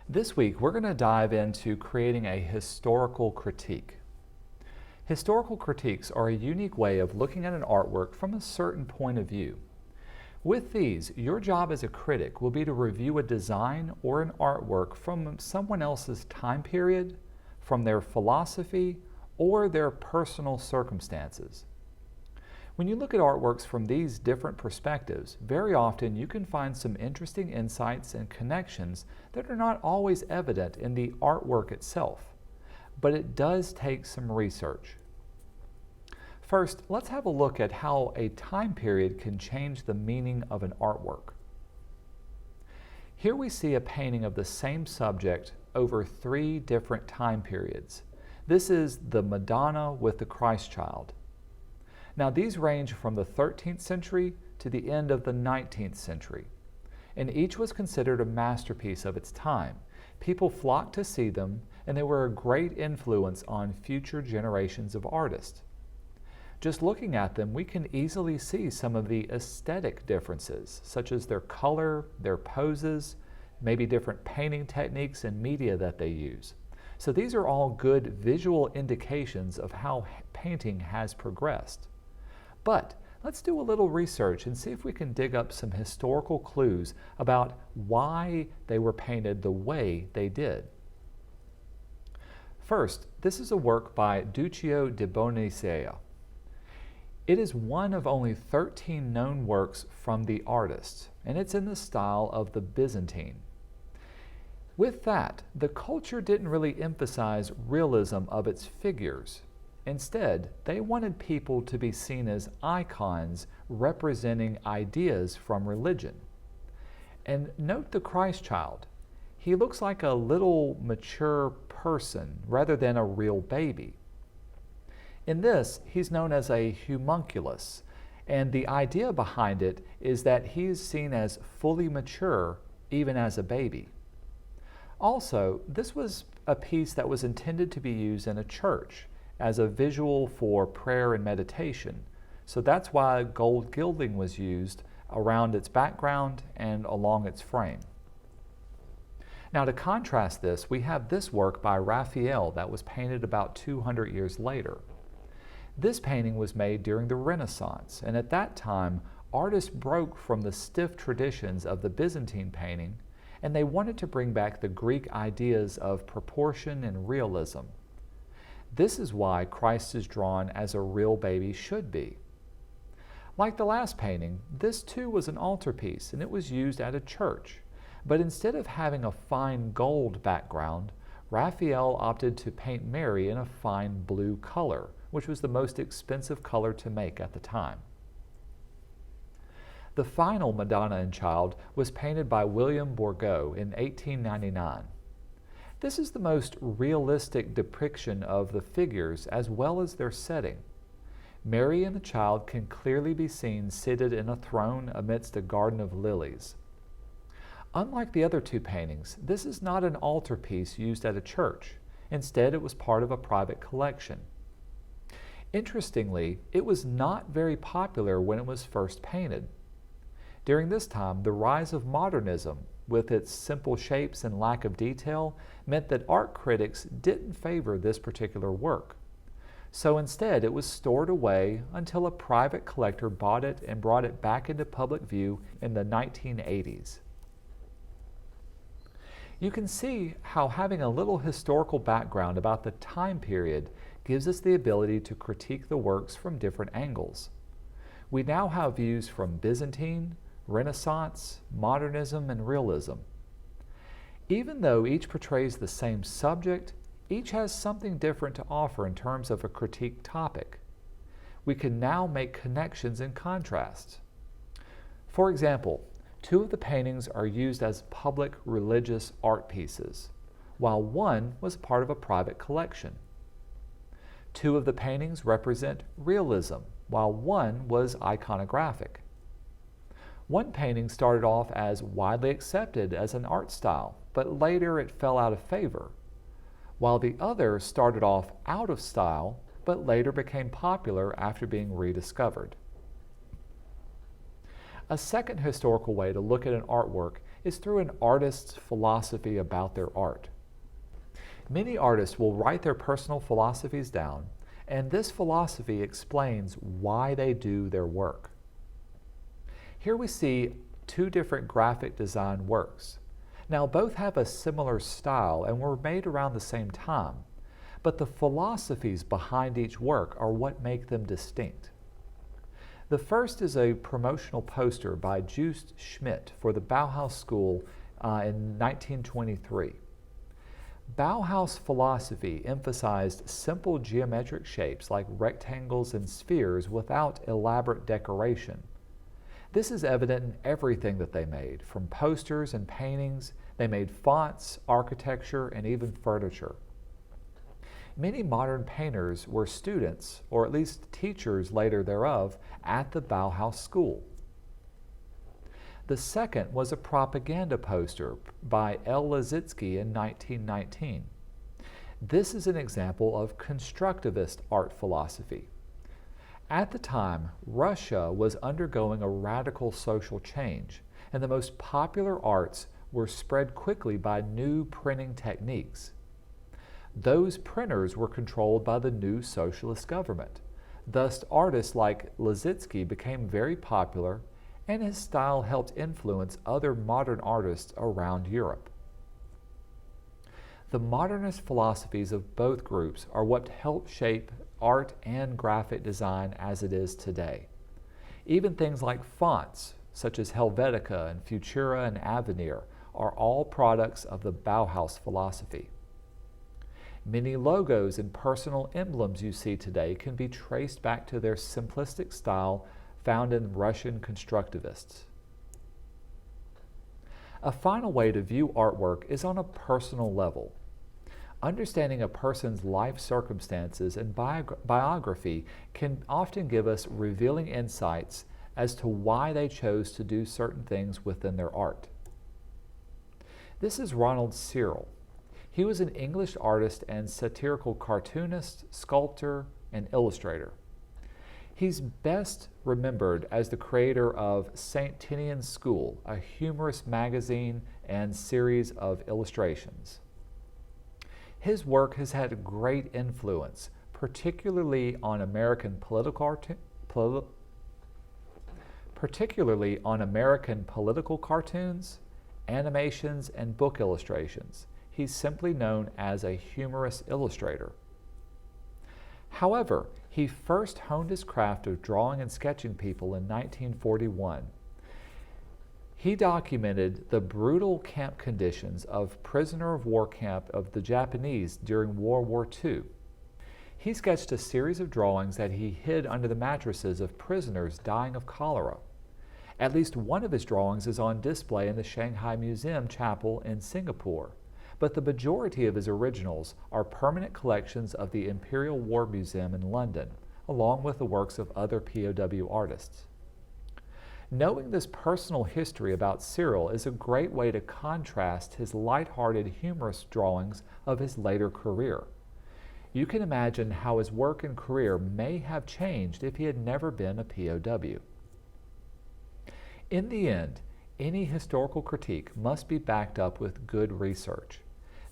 This week, we're going to dive into creating a historical critique. Historical critiques are a unique way of looking at an artwork from a certain point of view. With these, your job as a critic will be to review a design or an artwork from someone else's time period, from their philosophy, or their personal circumstances. When you look at artworks from these different perspectives, very often you can find some interesting insights and connections that are not always evident in the artwork itself, but it does take some research. First, let's have a look at how a time period can change the meaning of an artwork. Here we see a painting of the same subject over 3 different time periods. This is the Madonna with the Christ child. Now these range from the 13th century to the end of the 19th century, and each was considered a masterpiece of its time. People flocked to see them, and they were a great influence on future generations of artists. Just looking at them, we can easily see some of the aesthetic differences, such as their color, their poses, maybe different painting techniques and media that they use. So these are all good visual indications of how painting has progressed. But let's do a little research and see if we can dig up some historical clues about why they were painted the way they did. First, this is a work by Duccio di Bonifacio. It is one of only 13 known works from the artist, and it's in the style of the Byzantine. With that, the culture didn't really emphasize realism of its figures. Instead, they wanted people to be seen as icons representing ideas from religion. And note the Christ child. He looks like a little mature person rather than a real baby. In this, he's known as a homunculus, and the idea behind it is that he is seen as fully mature even as a baby. Also, this was a piece that was intended to be used in a church as a visual for prayer and meditation. So that's why gold gilding was used around its background and along its frame. Now to contrast this, we have this work by Raphael that was painted about 200 years later. This painting was made during the Renaissance, and at that time, artists broke from the stiff traditions of the Byzantine painting, and they wanted to bring back the Greek ideas of proportion and realism. This is why Christ is drawn as a real baby should be. Like the last painting, this too was an altarpiece, and it was used at a church. But instead of having a fine gold background, Raphael opted to paint Mary in a fine blue color, which was the most expensive color to make at the time. The final Madonna and Child was painted by William Bourgeau in 1899. This is the most realistic depiction of the figures as well as their setting. Mary and the child can clearly be seen seated in a throne amidst a garden of lilies. Unlike the other 2 paintings, this is not an altarpiece used at a church. Instead, it was part of a private collection. Interestingly, it was not very popular when it was first painted. During this time, the rise of modernism, with its simple shapes and lack of detail, meant that art critics didn't favor this particular work. So instead, it was stored away until a private collector bought it and brought it back into public view in the 1980s. You can see how having a little historical background about the time period gives us the ability to critique the works from different angles. We now have views from Byzantine, Renaissance, modernism, and realism. Even though each portrays the same subject, each has something different to offer in terms of a critique topic. We can now make connections and contrasts. For example, 2 of the paintings are used as public religious art pieces, while one was part of a private collection. 2 of the paintings represent realism, while one was iconographic. One painting started off as widely accepted as an art style, but later it fell out of favor, while the other started off out of style, but later became popular after being rediscovered. A second historical way to look at an artwork is through an artist's philosophy about their art. Many artists will write their personal philosophies down, and this philosophy explains why they do their work. Here we see two different graphic design works. Now, both have a similar style and were made around the same time, but the philosophies behind each work are what make them distinct. The first is a promotional poster by Joost Schmidt for the Bauhaus School in 1923. Bauhaus philosophy emphasized simple geometric shapes like rectangles and spheres without elaborate decoration. This is evident in everything that they made, from posters and paintings. They made fonts, architecture, and even furniture. Many modern painters were students, or at least teachers later thereof, at the Bauhaus School. The second was a propaganda poster by L. Lissitzky in 1919. This is an example of constructivist art philosophy. At the time, Russia was undergoing a radical social change, and the most popular arts were spread quickly by new printing techniques. Those printers were controlled by the new socialist government. Thus, artists like Lissitzky became very popular, and his style helped influence other modern artists around Europe. The modernist philosophies of both groups are what helped shape art and graphic design as it is today. Even things like fonts, such as Helvetica and Futura and Avenir, are all products of the Bauhaus philosophy. Many logos and personal emblems you see today can be traced back to their simplistic style found in Russian constructivists. A final way to view artwork is on a personal level. Understanding a person's life circumstances and biography can often give us revealing insights as to why they chose to do certain things within their art. This is Ronald Searle. He was an English artist and satirical cartoonist, sculptor, and illustrator. He's best remembered as the creator of St. Tinian's School, a humorous magazine and series of illustrations. His work has had a great influence, particularly on American political cartoons, animations, and book illustrations. He's simply known as a humorous illustrator. However, he first honed his craft of drawing and sketching people in 1941. He documented the brutal camp conditions of prisoner of war camp of the Japanese during World War II. He sketched a series of drawings that he hid under the mattresses of prisoners dying of cholera. At least one of his drawings is on display in the Shanghai Museum Chapel in Singapore, but the majority of his originals are permanent collections of the Imperial War Museum in London, along with the works of other POW artists. Knowing this personal history about Searle is a great way to contrast his light-hearted, humorous drawings of his later career. You can imagine how his work and career may have changed if he had never been a POW. In the end, any historical critique must be backed up with good research.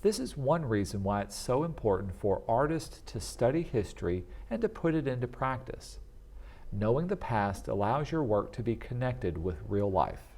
This is one reason why it's so important for artists to study history and to put it into practice. Knowing the past allows your work to be connected with real life.